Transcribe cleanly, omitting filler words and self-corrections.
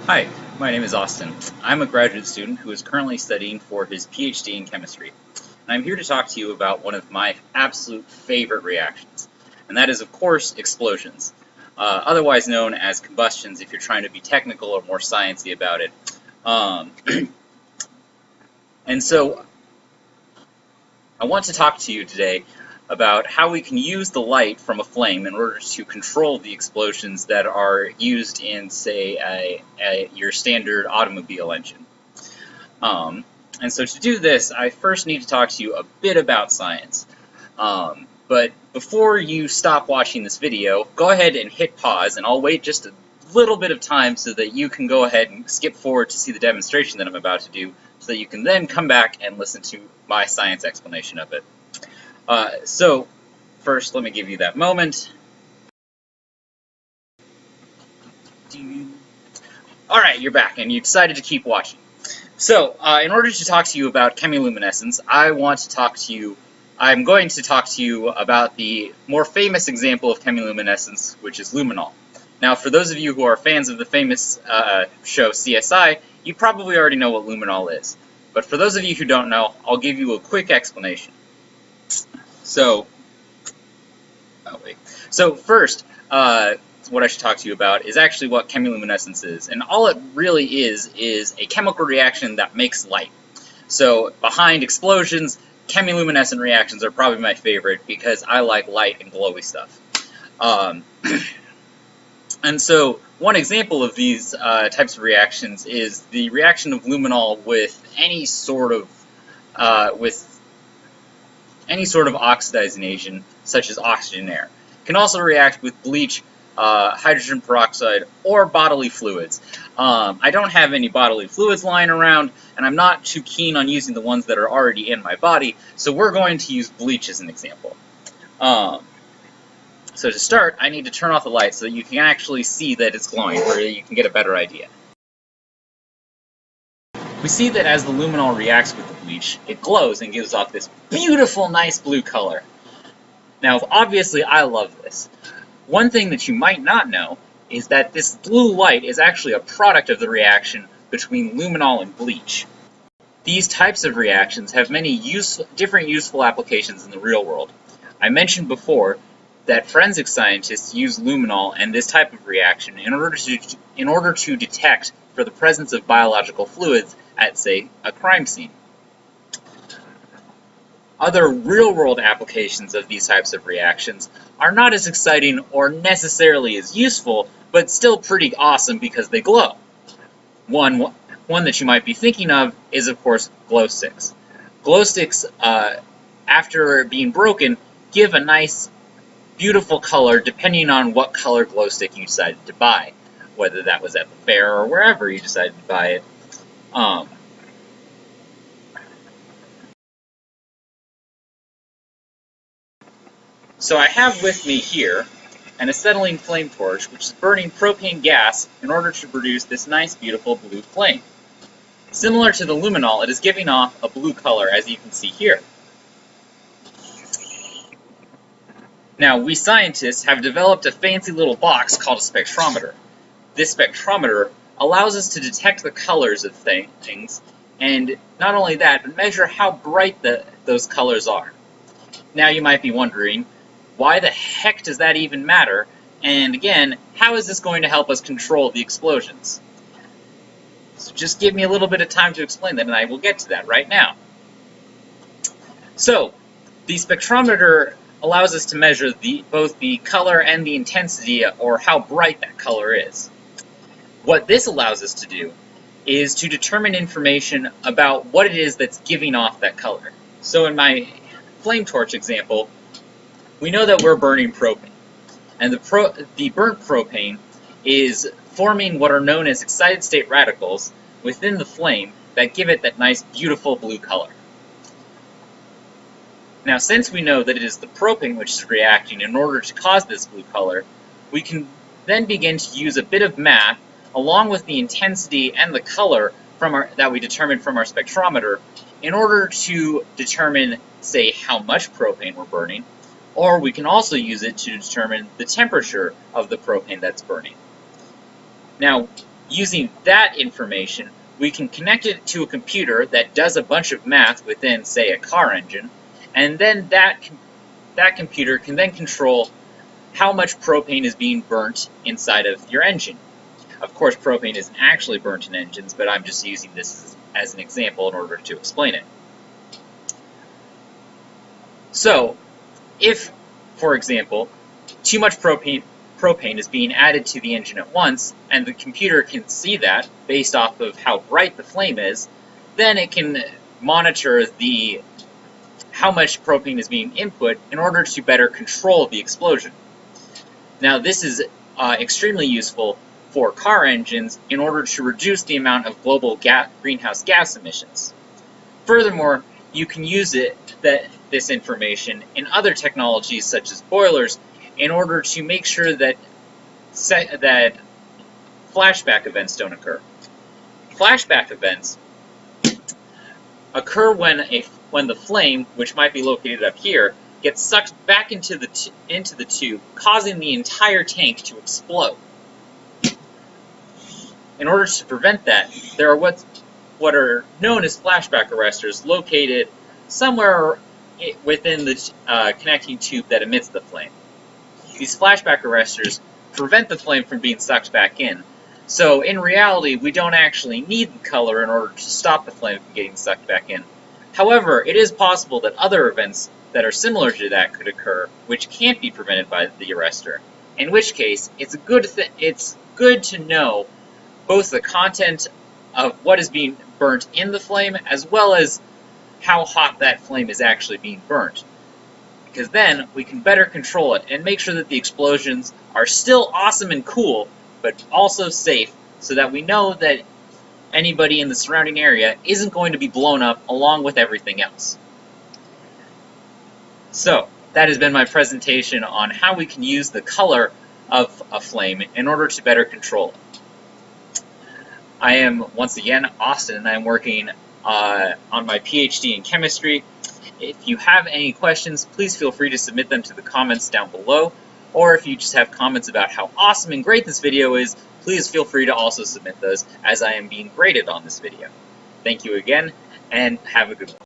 Hi, my name is Austin. I'm a graduate student who is currently studying for his PhD in chemistry. And I'm here to talk to you about one of my absolute favorite reactions, and that is, of course, explosions, otherwise known as combustions if you're trying to be technical or more sciencey about it. Um, and so I want to talk to you today about how we can use the light from a flame in order to control the explosions that are used in, say, your standard automobile engine. And so to do this, I first need to talk to you a bit about science. But before you stop watching this video, go ahead and hit pause, and I'll wait just a little bit of time so that you can go ahead and skip forward to see the demonstration that I'm about to do, so that you can then come back and listen to my science explanation of it. So first, let me give you that moment. Alright, you're back, and you decided to keep watching. So, in order to talk to you about chemiluminescence, I'm going to talk to you about the more famous example of chemiluminescence, which is luminol. Now, for those of you who are fans of the famous show CSI, you probably already know what luminol is. But for those of you who don't know, I'll give you a quick explanation. So first, what I should talk to you about is actually what chemiluminescence is. And all it really is a chemical reaction that makes light. So behind explosions, chemiluminescent reactions are probably my favorite because I like light and glowy stuff. And so one example of these types of reactions is the reaction of luminol with any sort of oxidizing agent, such as oxygen air. It can also react with bleach, hydrogen peroxide, or bodily fluids. I don't have any bodily fluids lying around, and I'm not too keen on using the ones that are already in my body, so we're going to use bleach as an example. So to start, I need to turn off the light so that you can actually see that it's glowing, or you can get a better idea. We see that as the luminol reacts with the bleach, it glows and gives off this beautiful, nice blue color. Now, obviously, I love this. One thing that you might not know is that this blue light is actually a product of the reaction between luminol and bleach. These types of reactions have many different useful applications in the real world. I mentioned before that forensic scientists use luminol and this type of reaction in order to detect for the presence of biological fluids at, say, a crime scene. Other real-world applications of these types of reactions are not as exciting or necessarily as useful, but still pretty awesome because they glow. One that you might be thinking of is, of course, glow sticks. Glow sticks, after being broken, give a nice, beautiful color depending on what color glow stick you decided to buy, whether that was at the fair or wherever you decided to buy it. So I have with me here an acetylene flame torch, which is burning propane gas in order to produce this nice, beautiful blue flame. Similar to the luminol, it is giving off a blue color, as you can see here. Now, we scientists have developed a fancy little box called a spectrometer. This spectrometer allows us to detect the colors of things, and not only that, but measure how bright those colors are. Now you might be wondering, why the heck does that even matter? And again, how is this going to help us control the explosions? So just give me a little bit of time to explain that, and I will get to that right now. So, the spectrometer allows us to measure both the color and the intensity, or how bright that color is. What this allows us to do is to determine information about what it is that's giving off that color. So in my flame torch example, we know that we're burning propane. And the burnt propane is forming what are known as excited state radicals within the flame that give it that nice, beautiful blue color. Now, since we know that it is the propane which is reacting in order to cause this blue color, we can then begin to use a bit of math along with the intensity and the color that we determined from our spectrometer in order to determine, say, how much propane we're burning, or we can also use it to determine the temperature of the propane that's burning. Now, Using that information, we can connect it to a computer that does a bunch of math within, say, a car engine, and then that computer can then control how much propane is being burnt inside of your engine. Of course, propane isn't actually burnt in engines, but I'm just using this as an example in order to explain it. So, if, for example, too much propane is being added to the engine at once, and the computer can see that based off of how bright the flame is, then it can monitor how much propane is being input in order to better control the explosion. Now, this is extremely useful for car engines in order to reduce the amount of global greenhouse gas emissions. Furthermore, you can use this information in other technologies such as boilers in order to make sure that flashback events don't occur. Flashback events occur when the flame, which might be located up here, gets sucked back into the tube, causing the entire tank to explode. In order to prevent that, there are what are known as flashback arresters located somewhere within the connecting tube that emits the flame. These flashback arresters prevent the flame from being sucked back in. So in reality, we don't actually need the color in order to stop the flame from getting sucked back in. However, it is possible that other events that are similar to that could occur, which can't be prevented by the arrestor. In which case, it's good to know both the content of what is being burnt in the flame, as well as how hot that flame is actually being burnt. Because then we can better control it and make sure that the explosions are still awesome and cool, but also safe, so that we know that anybody in the surrounding area isn't going to be blown up along with everything else. So, that has been my presentation on how we can use the color of a flame in order to better control it. I am, once again, Austin, and I'm working on my PhD in chemistry. If you have any questions, please feel free to submit them to the comments down below, or if you just have comments about how awesome and great this video is, please feel free to also submit those, as I am being graded on this video. Thank you again, and have a good one.